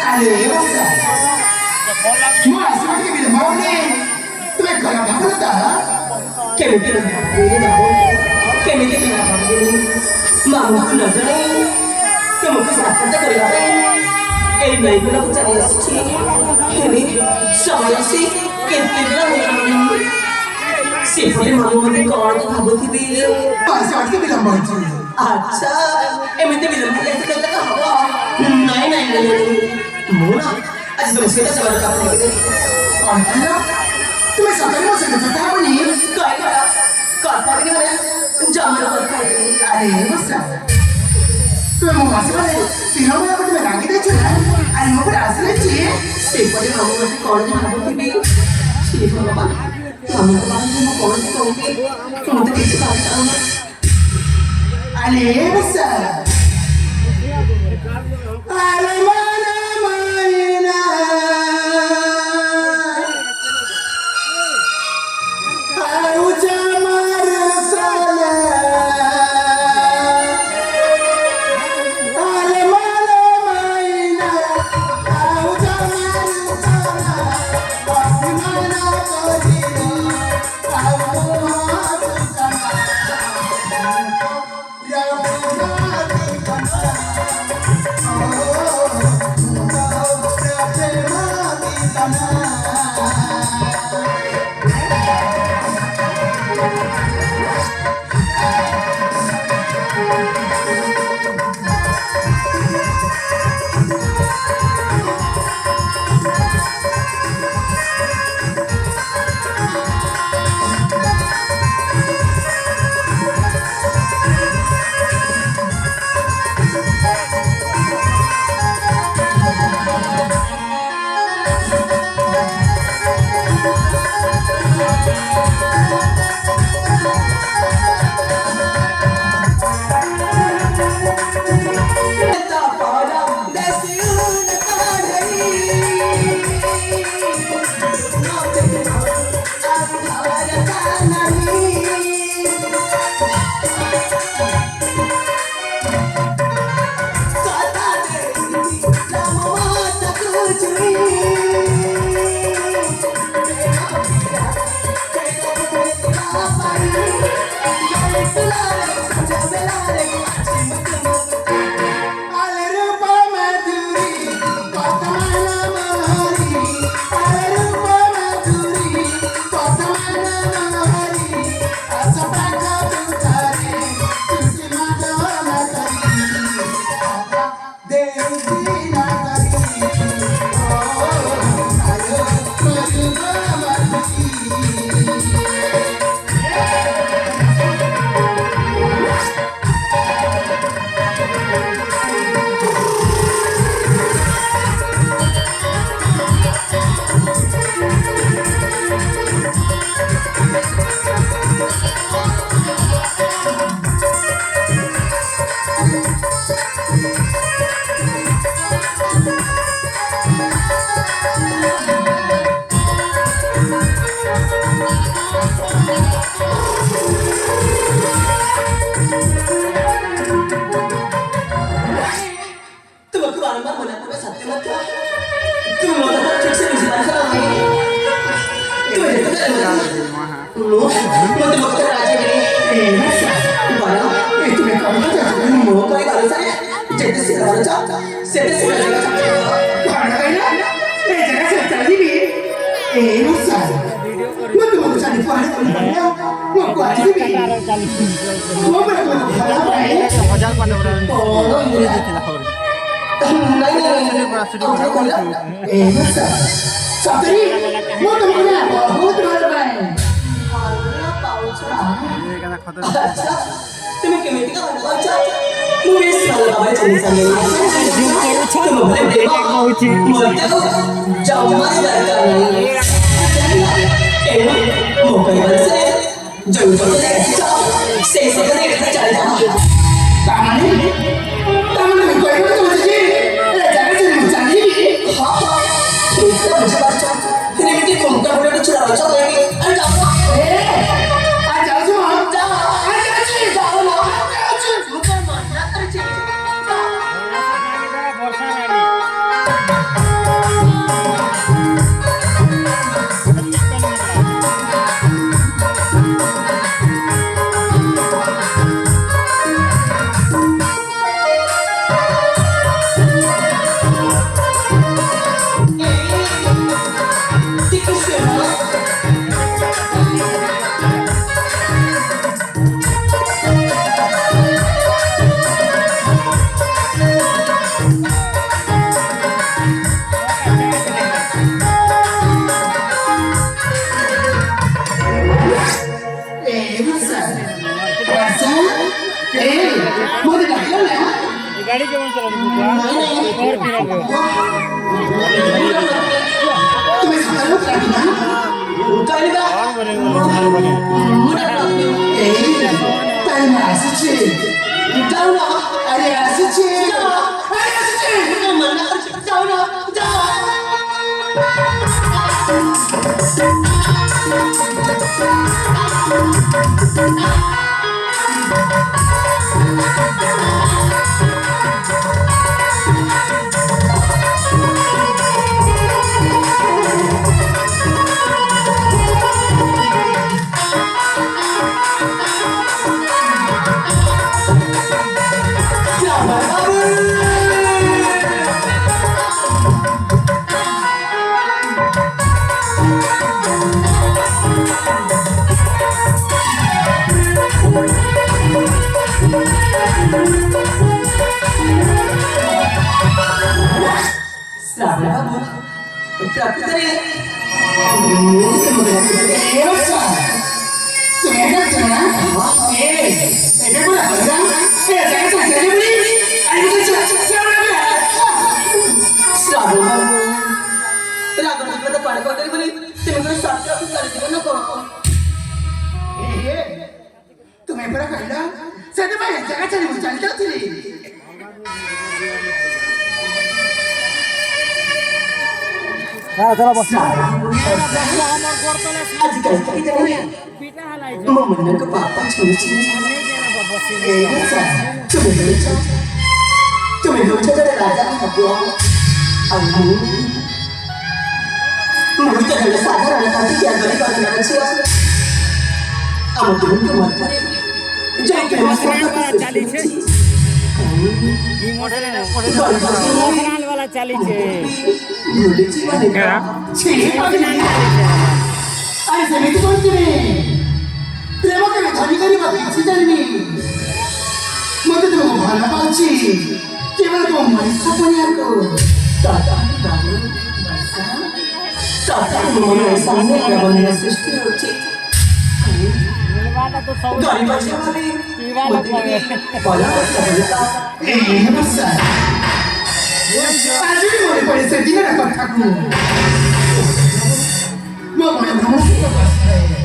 ଆରେ ବସା ମୁଁ ଆସିବା କେମିତି ମନେ ତୁମେ ଘର ଭାବୁତା କେମିତି କେମିତି ମାମୁକୁ ନ ଜଣାଇ ତୁମକୁ ସାକ୍ଷାତ କରିବା ପାଇଁ ଏଇ ନଈଗୁଡ଼ାକୁ ଚାଲି ଆସିଛି ହେଲେ ସମୟ ଆସି କେତେ ଦିନ ହେଇଗଲାଣି ସେପଟେ ମାମୁ ମୋତେ କଣ ଭାବୁଥିବି ବିଳମ୍ବ ହେଇଛି ଆଚ୍ଛା ଏମିତି ବିଳମ୍ବ ହେଲେ କେତେ ହବ ନାଇଁ ନାଇଁ ମୁଁ ନା ଆଜି ତୁମ ସହିତ ସେବାର କାମ କଣ କହିଲ ତୁମେ ସତରେ ମୋ ସହିତ କଥା ହବନି କଥା ହେବନି ମାନେ ଜମାର କଥା ହେବନି ଆରେ ବସା ତୁମେ ମୋ ଭାଷାରେ ବିଳମ୍ବ ହେବାକୁ ତୁମେ ରାଗି ଦେଇଛ ନା ଆରେ ମୋ ଉପରେ ଆସିଯାଇଛି ସେପଟେ ମାମୁ ମୋତେ କଣ ଭାବୁଥିବି ସେ ଭଗବାନ ମାମୁଙ୍କ ପାଖରେ ମୁଁ କୌଣସି କହୁଛି ମୋତେ କିଛି ଭାବିପାରୁନ ଆରେ ବସା ଆରେ ମନା ମାଇନା ଆଉ ଜମାର ସାଲା ଆରେ ମନା ମାଇନା ଆଉ ଜମାର ସାଲା ଅଭିମାନ କରିନି ଆଉ मध्ये टाकलं ना गाडी जेवण तुम्ही स्वतःला टाकलं असंच अरे असंच तुम्ही बरं कळलं सध्या बाहेर जगाच्या चालत होती चला बस तुम्ही राजा साधारण वाला चाली छे अरे समिति कोणती रे प्रेम करे धनी करी बाकी जाणी मग तुम्ही भाला पावची केवळ तो मरीचा पण याको ताता बाबू बसा ताता म्हणून सांगितलं बनल्या सृष्टी होती वाला तो सौ गरीबाच्या मध्ये वाला बोला बसा ए बसा आजी मोरे परिस्थिती ना टाकू मग मला